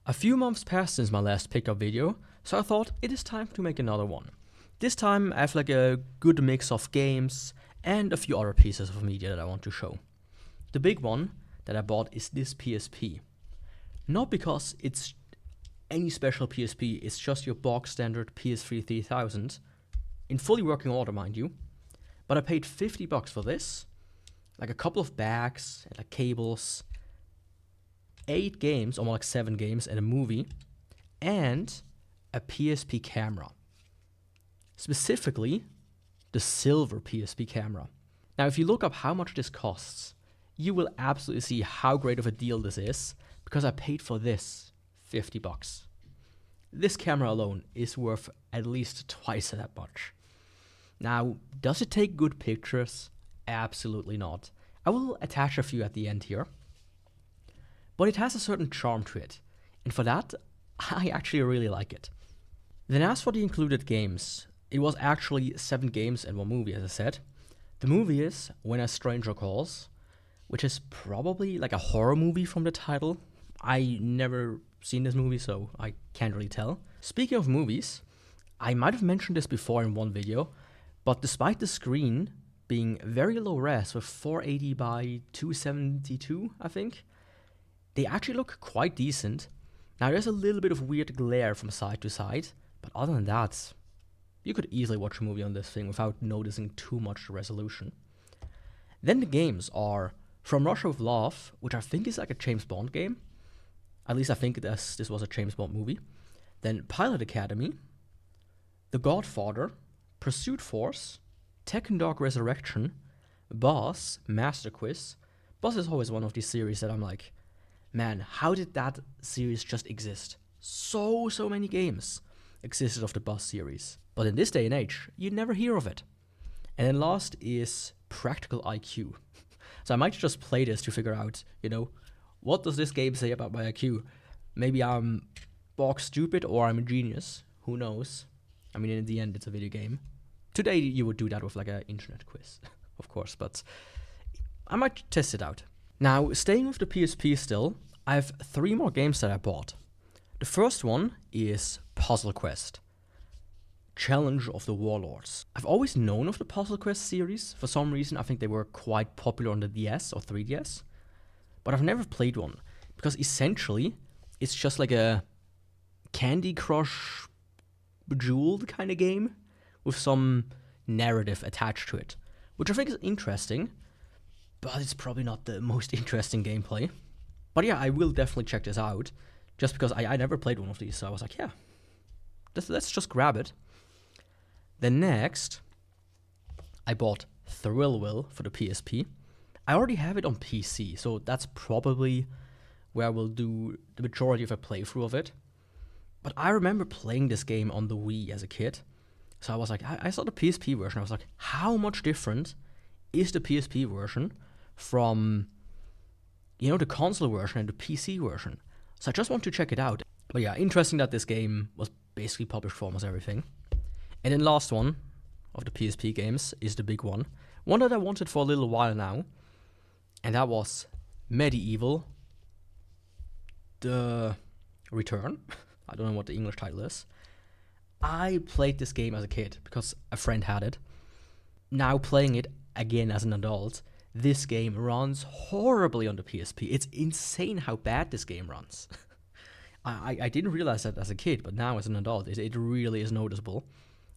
A few months passed since my last pickup video, so I thought it is time to make another one. This time I have like a good mix of games and a few other pieces of media that I want to show. The big one that I bought is this PSP. Not because it's any special PSP, it's just your bog standard PS3 3000, in fully working order mind you, but I paid $50 for this, like a couple of bags, and like cables, 8 games, or more like 7 games and a movie, and a PSP camera. Specifically, the silver PSP camera. Now if you look up how much this costs, you will absolutely see how great of a deal this is, because I paid for this $50. This camera alone is worth at least twice that much. Now, does it take good pictures? Absolutely not. I will attach a few at the end here. But it has a certain charm to it, and for that, I actually really like it. Then as for the included games, it was actually 7 games and 1 movie, as I said. The movie is When a Stranger Calls, which is probably like a horror movie from the title. I never seen this movie, so I can't really tell. Speaking of movies, I might have mentioned this before in one video, but despite the screen being very low res with 480 by 272, I think, they actually look quite decent. Now there's a little bit of weird glare from side to side, but other than that, you could easily watch a movie on this thing without noticing too much resolution. Then the games are From Russia with Love, which I think is like a James Bond game. At least I think this was a James Bond movie. Then Pilot Academy, The Godfather, Pursuit Force, Tekken Dog Resurrection, Boss, Master Quiz. Boss is always one of these series that I'm like, man, how did that series just exist? So many games existed of the Boss series. But in this day and age, you never hear of it. And then last is Practical IQ. So I might just play this to figure out, what does this game say about my IQ? Maybe I'm bog stupid or I'm a genius. Who knows? I mean, in the end, it's a video game. Today, you would do that with like an internet quiz, of course, but I might test it out. Now, staying with the PSP still, I have 3 more games that I bought. The first one is Puzzle Quest, Challenge of the Warlords. I've always known of the Puzzle Quest series. For some reason, I think they were quite popular on the DS or 3DS, but I've never played one, because essentially, it's just like a Candy Crush Bejeweled kind of game with some narrative attached to it, which I think is interesting, but it's probably not the most interesting gameplay. But yeah, I will definitely check this out, just because I never played one of these, so I was like, yeah, let's just grab it. Then next, I bought Thrillville for the PSP. I already have it on PC, so that's probably where I will do the majority of a playthrough of it. But I remember playing this game on the Wii as a kid, so I was like, I saw the PSP version, I was like, how much different is the PSP version from, the console version and the PC version? So I just want to check it out. But yeah, interesting that this game was basically published for almost everything. And then last one of the PSP games is the big one that I wanted for a little while now, and that was Medieval The Return. I don't know what the English title is. I played this game as a kid because a friend had it. Now playing it again as an adult, this game runs horribly on the PSP. It's insane how bad this game runs. I didn't realize that as a kid, but now as an adult, it really is noticeable.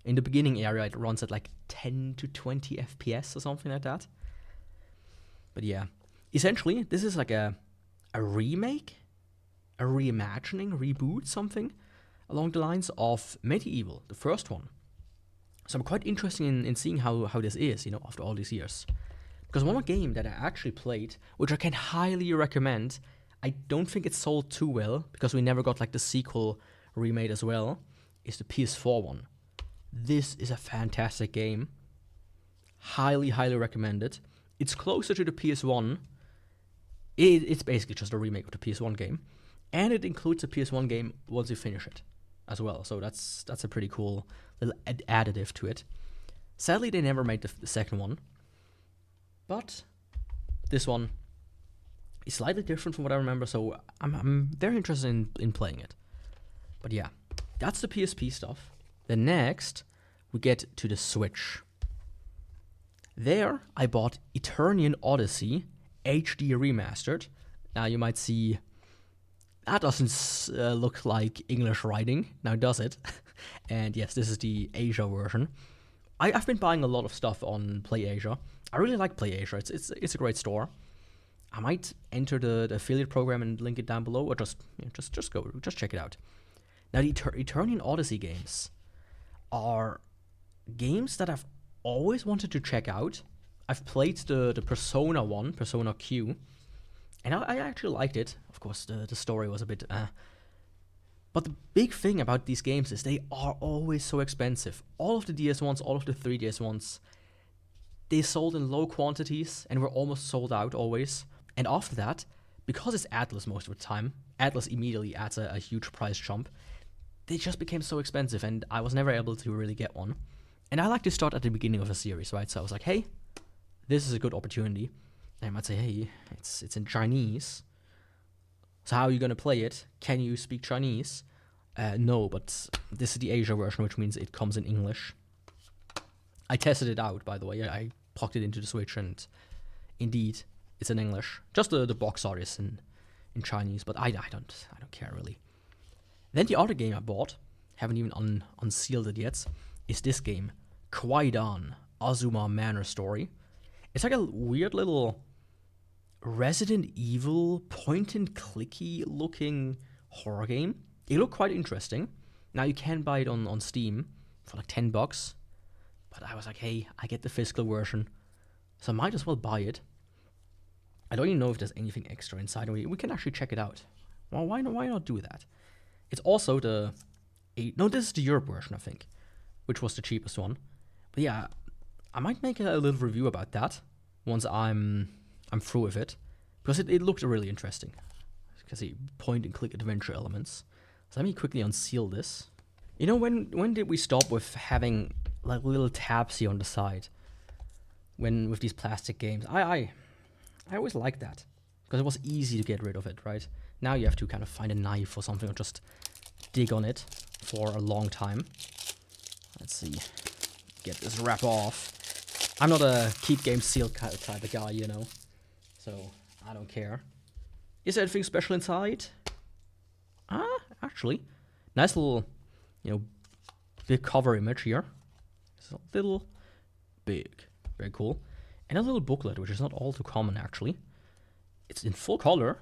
In the beginning area, it runs at like 10 to 20 FPS or something like that. But yeah, essentially, this is like a remake, a reimagining, reboot, something along the lines of Medieval, the first one. So I'm quite interested in seeing how this is, after all these years. Because one game that I actually played, which I can highly recommend, I don't think it sold too well, because we never got like the sequel remade as well, is the PS4 one. This is a fantastic game. Highly recommend it. It's closer to the PS1. It's basically just a remake of the PS1 game. And it includes a PS1 game once you finish it as well. So that's a pretty cool little additive to it. Sadly, they never made the second one. But this one It's slightly different from what I remember, so I'm very interested in playing it. But yeah, that's the PSP stuff. Then next, we get to the Switch. There, I bought Eternian Odyssey HD Remastered. Now you might see, that doesn't look like English writing. Now does it? And yes, this is the Asia version. I've been buying a lot of stuff on PlayAsia. I really like PlayAsia. It's a great store. I might enter the affiliate program and link it down below, or just check it out. Now the Eternian Odyssey games are games that I've always wanted to check out. I've played the Persona one, Persona Q, and I actually liked it. Of course, the story was a bit But the big thing about these games is they are always so expensive. All of the DS ones, all of the 3DS ones, they sold in low quantities and were almost sold out always. And after that, because it's Atlus most of the time, Atlus immediately adds a huge price jump. They just became so expensive, and I was never able to really get one. And I like to start at the beginning of a series, right? So I was like, hey, this is a good opportunity. And I might say, hey, it's in Chinese. So how are you going to play it? Can you speak Chinese? No, but this is the Asia version, which means it comes in English. I tested it out, by the way. I plugged it into the Switch, and indeed, it's in English. Just the box art is in Chinese, but I don't care really. Then the other game I bought, haven't even unsealed it yet, is this game, Kwaidan Azuma Manor Story. It's like a weird little Resident Evil point-and-clicky looking horror game. It looked quite interesting. Now you can buy it on Steam for like $10. But I was like, hey, I get the physical version, so I might as well buy it. I don't even know if there's anything extra inside. We can actually check it out. Well, why not do that? It's also this is the Europe version, I think, which was the cheapest one. But yeah, I might make a little review about that once I'm through with it, because it looked really interesting. You can see point-and-click adventure elements. So let me quickly unseal this. You know, when did we stop with having like little tabs here on the side with these plastic games? I always liked that, because it was easy to get rid of it, right? Now you have to kind of find a knife or something, or just dig on it for a long time. Let's see. Get this wrap off. I'm not a keep game sealed type of guy, you know, so I don't care. Is there anything special inside? Actually, nice little, big cover image here. It's a little big, very cool. And a little booklet, which is not all too common, actually. It's in full color,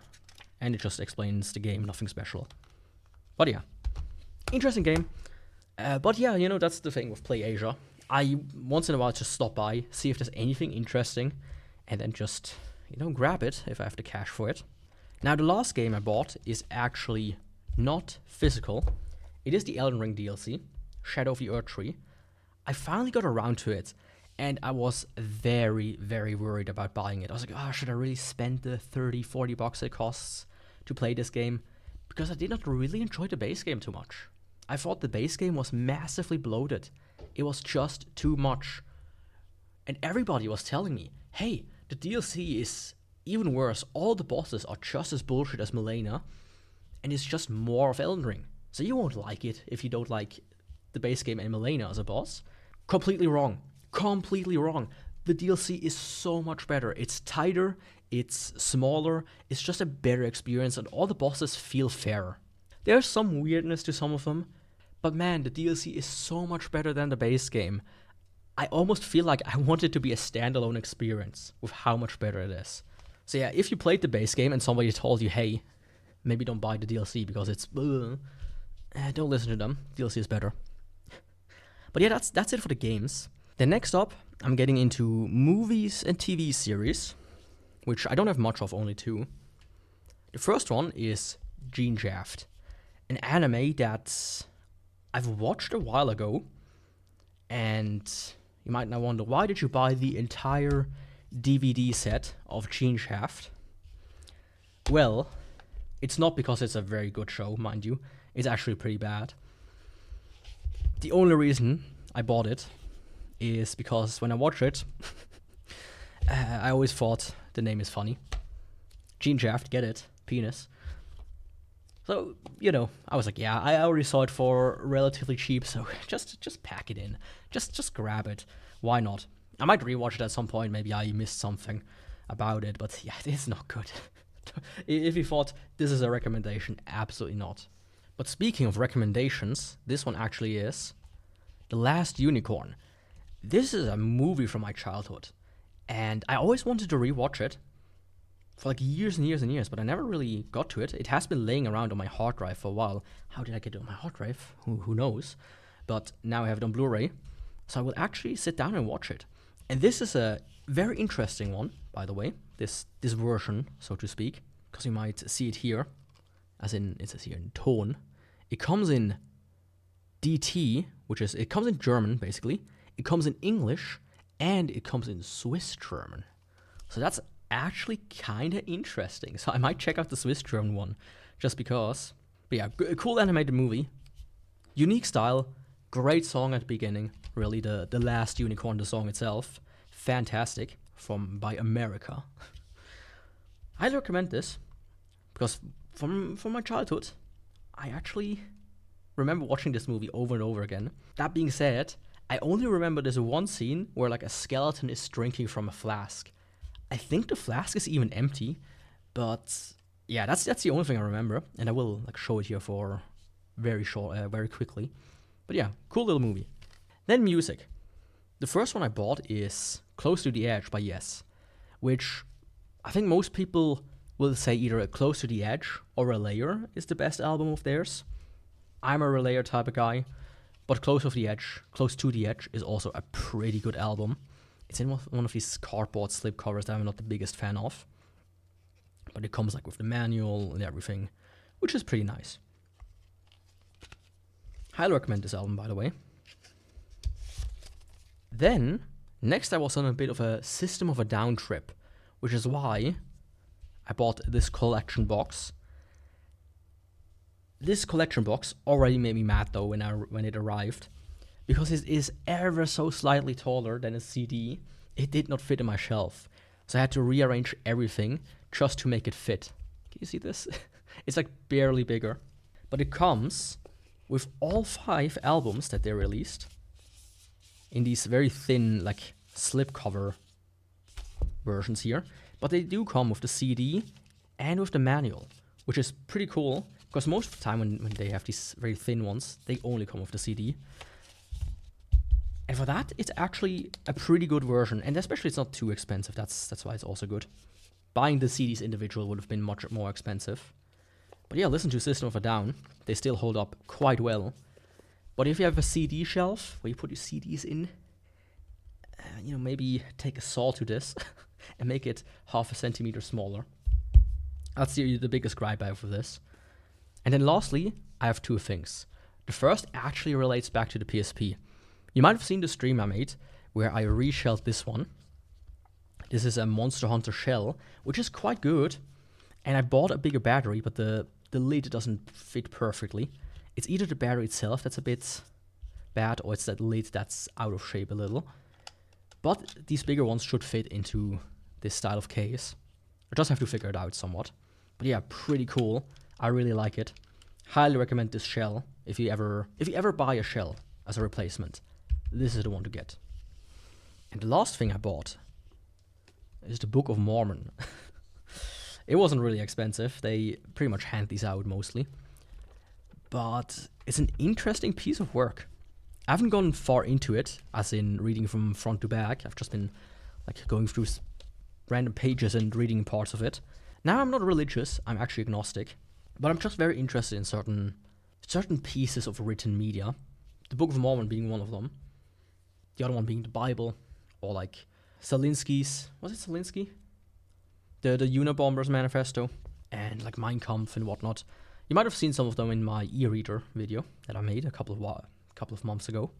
and it just explains the game, nothing special. But yeah, interesting game. But yeah, that's the thing with PlayAsia. I once in a while just stop by, see if there's anything interesting, and then just, grab it if I have the cash for it. Now, the last game I bought is actually not physical. It is the Elden Ring DLC, Shadow of the Erdtree. I finally got around to it, and I was very, very worried about buying it. I was like, should I really spend the $30-$40 it costs to play this game? Because I did not really enjoy the base game too much. I thought the base game was massively bloated. It was just too much. And everybody was telling me, hey, the DLC is even worse. All the bosses are just as bullshit as Malenia, and it's just more of Elden Ring. So you won't like it if you don't like the base game and Malenia as a boss. Completely wrong. Completely wrong. The DLC is so much better. It's tighter, it's smaller, it's just a better experience, and all the bosses feel fairer. There's some weirdness to some of them, but man, the DLC is so much better than the base game. I almost feel like I want it to be a standalone experience with how much better it is. So yeah, if you played the base game and somebody told you, hey, maybe don't buy the DLC because it's don't listen to them. DLC is better. But yeah, that's it for the games. Then next up, I'm getting into movies and TV series, which I don't have much of, only two. The first one is Gene Shaft, an anime that I've watched a while ago, and you might now wonder, why did you buy the entire DVD set of Gene Shaft? Well, it's not because it's a very good show, mind you. It's actually pretty bad. The only reason I bought it is because when I watch it, I always thought the name is funny. Gene Shaft, get it? Penis. So, I was like, yeah, I already saw it for relatively cheap, so just pack it in. Just grab it. Why not? I might rewatch it at some point. Maybe I missed something about it, but yeah, it's not good. If you thought this is a recommendation, absolutely not. But speaking of recommendations, this one actually is The Last Unicorn. This is a movie from my childhood, and I always wanted to rewatch it for like years and years and years, but I never really got to it. It has been laying around on my hard drive for a while. How did I get it on my hard drive? Who knows? But now I have it on Blu-ray, so I will actually sit down and watch it. And this is a very interesting one, by the way, this version, so to speak, because you might see it here, as in, it says here in tone. It comes in DT, it comes in German, basically. It comes in English, and it comes in Swiss German. So that's actually kind of interesting. So I might check out the Swiss German one, just because. But yeah, a cool animated movie. Unique style, great song at the beginning. Really, the Last Unicorn, the song itself. Fantastic, by America. I recommend this, because from my childhood, I actually remember watching this movie over and over again. That being said, I only remember this one scene where like a skeleton is drinking from a flask. I think the flask is even empty, but yeah, that's the only thing I remember, and I will like show it here for very quickly. But yeah, cool little movie. Then music. The first one I bought is Close to the Edge by Yes, which I think most people will say either a Close to the Edge or Relayer is the best album of theirs. I'm a Relayer type of guy, but Close to the Edge is also a pretty good album. It's in one of these cardboard slip covers that I'm not the biggest fan of, but it comes like with the manual and everything, which is pretty nice. Highly recommend this album, by the way. Then, next I was on a bit of a System of a Down trip, which is why I bought this collection box. This collection box already made me mad though when it arrived, because it is ever so slightly taller than a CD. It did not fit in my shelf, so I had to rearrange everything just to make it fit. Can you see this? It's like barely bigger, but it comes with all 5 albums that they released in these very thin, like, slipcover versions here. But they do come with the CD and with the manual, which is pretty cool, because most of the time when they have these very thin ones, they only come with the CD. And for that, it's actually a pretty good version, and especially it's not too expensive. That's why it's also good. Buying the CDs individual would have been much more expensive. But yeah, listen to System of a Down. They still hold up quite well. But if you have a CD shelf where you put your CDs in, maybe take a saw to this and make it half a centimeter smaller. That's the biggest gripe I have with this. And then lastly, I have 2 things. The first actually relates back to the PSP. You might have seen the stream I made where I reshelled this one. This is a Monster Hunter shell, which is quite good. And I bought a bigger battery, but the lid doesn't fit perfectly. It's either the battery itself that's a bit bad, or it's that lid that's out of shape a little. But these bigger ones should fit into this style of case. I just have to figure it out somewhat. But yeah, pretty cool. I really like it. Highly recommend this shell if you ever buy a shell as a replacement. This is the one to get. And the last thing I bought is the Book of Mormon. It wasn't really expensive. They pretty much hand these out mostly. But it's an interesting piece of work. I haven't gone far into it, as in reading from front to back. I've just been like going through random pages and reading parts of it. Now I'm not religious, I'm actually agnostic. But I'm just very interested in certain pieces of written media. The Book of Mormon being one of them. The other one being the Bible. Or like Zelensky's, was it Zelensky? The Unabomber's manifesto. And like Mein Kampf and whatnot. You might have seen some of them in my e-reader video that I made a couple of months ago.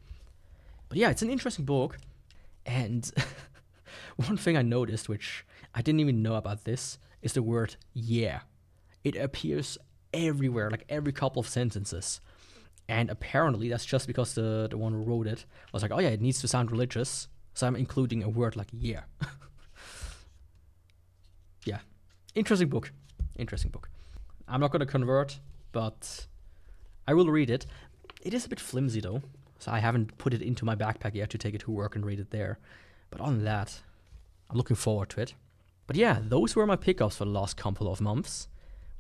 But yeah, it's an interesting book. And one thing I noticed, which I didn't even know about this, is the word yeah. It appears everywhere, like every couple of sentences. And apparently that's just because the one who wrote it was like, oh yeah, it needs to sound religious, so I'm including a word like yeah. Yeah, Interesting book. Interesting book. I'm not going to convert, but I will read it. It is a bit flimsy though, so I haven't put it into my backpack yet to take it to work and read it there. But other than that, I'm looking forward to it. But yeah, those were my pickups for the last couple of months.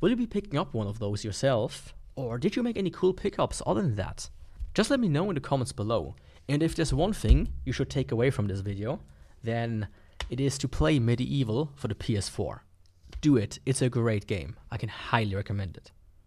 Will you be picking up one of those yourself? Or did you make any cool pickups other than that? Just let me know in the comments below. And if there's one thing you should take away from this video, then it is to play Medieval for the PS4. Do it, it's a great game. I can highly recommend it.